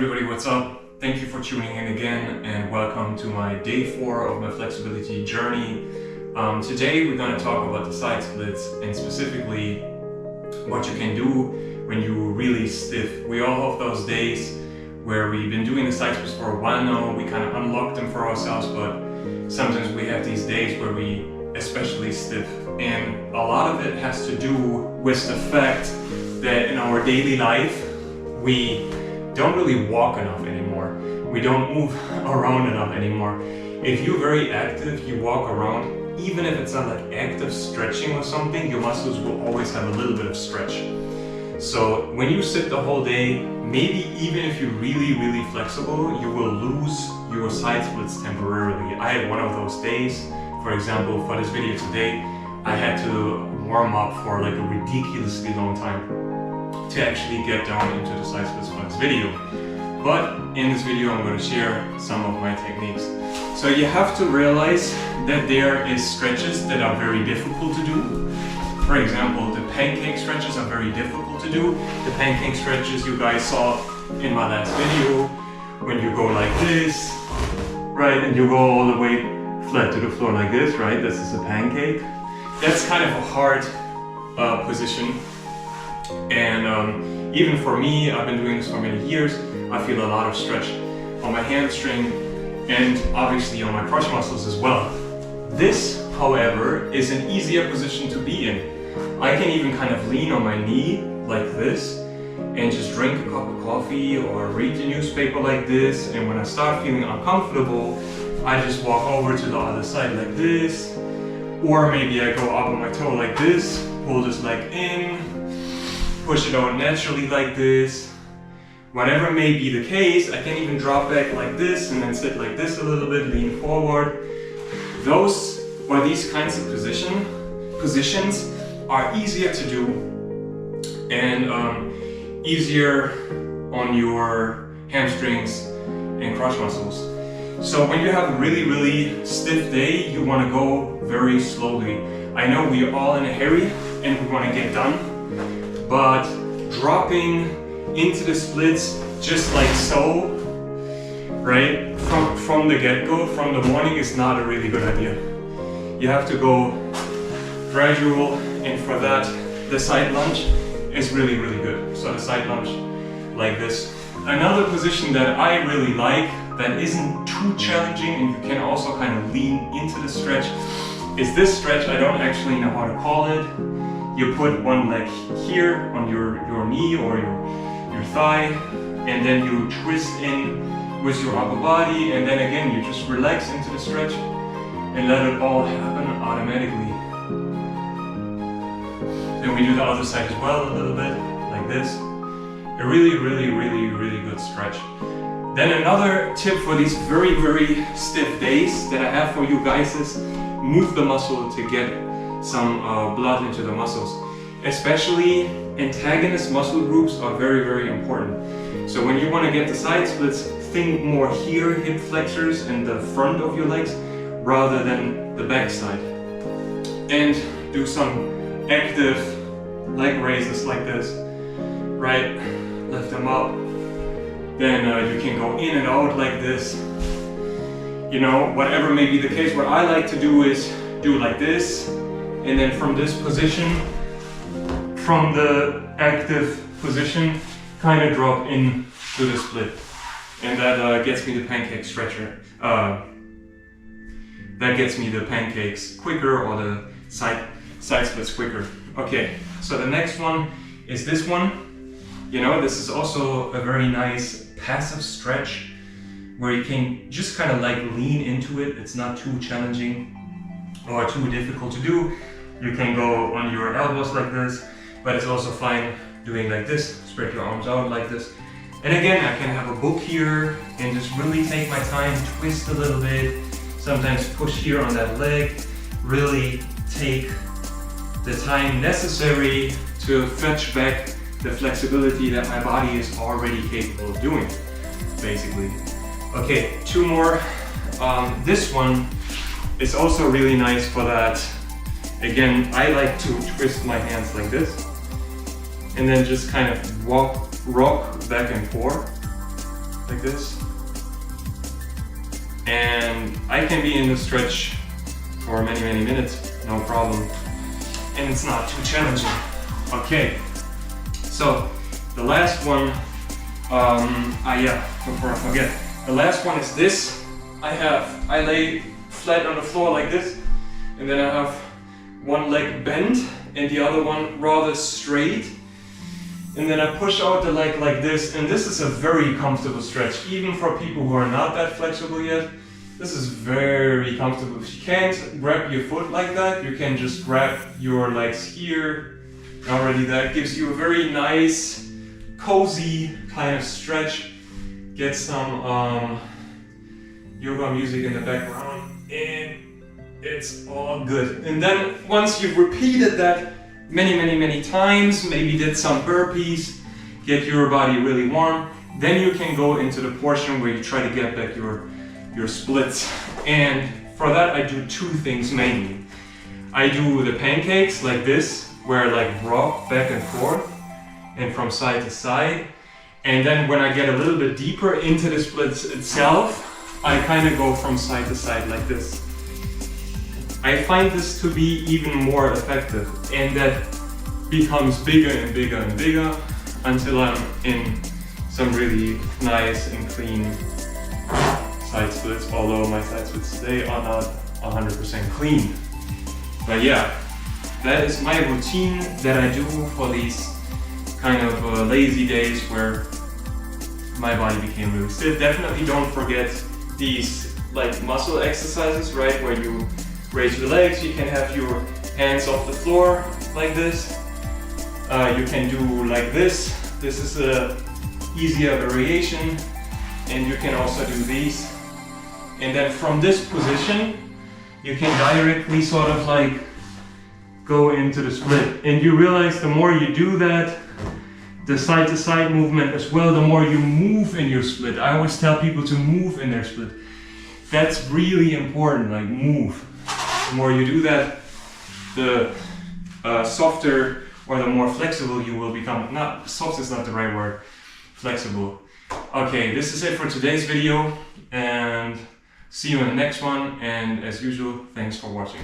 everybody, what's up? Thank you for tuning in again and welcome to my day 4 of my flexibility journey. Today we're going to talk about the side splits and specifically what you can do when you're really stiff. We all have those days where we've been doing the side splits for a while now, we kind of unlocked them for ourselves, but sometimes we have these days where we especially stiff, and a lot of it has to do with the fact that in our daily life we don't really walk enough anymore. We don't move around enough anymore. If you're very active, you walk around, even if it's not like active stretching or something, your muscles will always have a little bit of stretch. So when you sit the whole day, maybe even if you're really flexible, you will lose your side splits temporarily. I had one of those days. For example, for this video today, I had to warm up for like a ridiculously long time to actually get down into the side splits for this video. But in this video, I'm going to share some of my techniques. So you have to realize that there is stretches that are very difficult to do. For example, the pancake stretches are very difficult to do. The pancake stretches you guys saw in my last video, when you go like this, right, and you go all the way flat to the floor like this, right? This is a pancake. That's kind of a hard position. And even for me, I've been doing this for many years, I feel a lot of stretch on my hamstring and obviously on my crush muscles as well. This, however, is an easier position to be in. I can even kind of lean on my knee like this and just drink a cup of coffee or read the newspaper like this, and when I start feeling uncomfortable, I just walk over to the other side like this, or maybe I go up on my toe like this, pull this leg in, push it out naturally like this. Whatever may be the case, I can even drop back like this and then sit like this a little bit, lean forward. Those or these kinds of positions are easier to do and easier on your hamstrings and crush muscles. So when you have a really stiff day, you want to go very slowly. I know we are all in a hurry and we want to get done, but dropping into the splits just like so, right, from the get-go, from the morning, is not a really good idea. You have to go gradual, and for that, the side lunge is really good. So the side lunge like this. Another position that I really like, that isn't too challenging and you can also kind of lean into the stretch, is this stretch. I don't actually know how to call it. You put one leg here on your knee or your thigh, and then you twist in with your upper body, and then again you just relax into the stretch and let it all happen automatically. Then we do the other side as well a little bit, like this. A really good stretch. Then another tip for these very stiff days that I have for you guys is move the muscle to get some blood into the muscles. Especially antagonist muscle groups are very important. So when you want to get the side splits, think more here, hip flexors and the front of your legs rather than the back side. And do some active leg raises like this, right? Lift them up. Then you can go in and out like this. You know, whatever may be the case, what I like to do is do like this, and then from this position, from the active position, kind of drop in to the split. And that gets me the pancake stretcher. That gets me the pancakes quicker, or the side splits quicker. Okay, so the next one is this one. You know, this is also a very nice passive stretch where you can just kind of like lean into it. It's not too challenging or too difficult to do. You can go on your elbows like this, but it's also fine doing like this. Spread your arms out like this. And again, I can have a book here and just really take my time, twist a little bit, sometimes push here on that leg, really take the time necessary to fetch back the flexibility that my body is already capable of doing, basically. Okay, 2 more. This one is also really nice for that. Again, I like to twist my hands like this and then just kind of rock back and forth. like this. And I can be in the stretch for many, many minutes, no problem. And it's not too challenging. Okay, so the last one, before I forget, the last one is this. I lay flat on the floor like this, and then I have one leg bent and the other one rather straight. And then I push out the leg like this, and this is a very comfortable stretch, even for people who are not that flexible yet. This is very comfortable. If you can't grab your foot like that, you can just grab your legs here. Already that gives you a very nice, cozy kind of stretch. Get some yoga music in the background, and it's all good. And then once you've repeated that many times, maybe did some burpees, get your body really warm, then you can go into the portion where you try to get back your splits. And for that I do two things mainly. I do the pancakes like this, where I like rock back and forth and from side to side. And then when I get a little bit deeper into the splits itself, I kind of go from side to side like this. I find this to be even more effective, and that becomes bigger and bigger and bigger until I'm in some really nice and clean side splits, although my side splits today are not 100% clean. But yeah, that is my routine that I do for these kind of lazy days where my body became really stiff. Definitely don't forget these like muscle exercises, right? Where you raise your legs, you can have your hands off the floor like this. You can do like this. This is a easier variation, and you can also do these. And then from this position, you can directly sort of like go into the split. And you realize the more you do that, the side to side movement as well, the more you move in your split. I always tell people to move in their split. That's really important, like move. The more you do that, the softer or the more flexible you will become. Not soft is not the right word, flexible. Okay, this is it for today's video, and see you in the next one. And as usual, thanks for watching.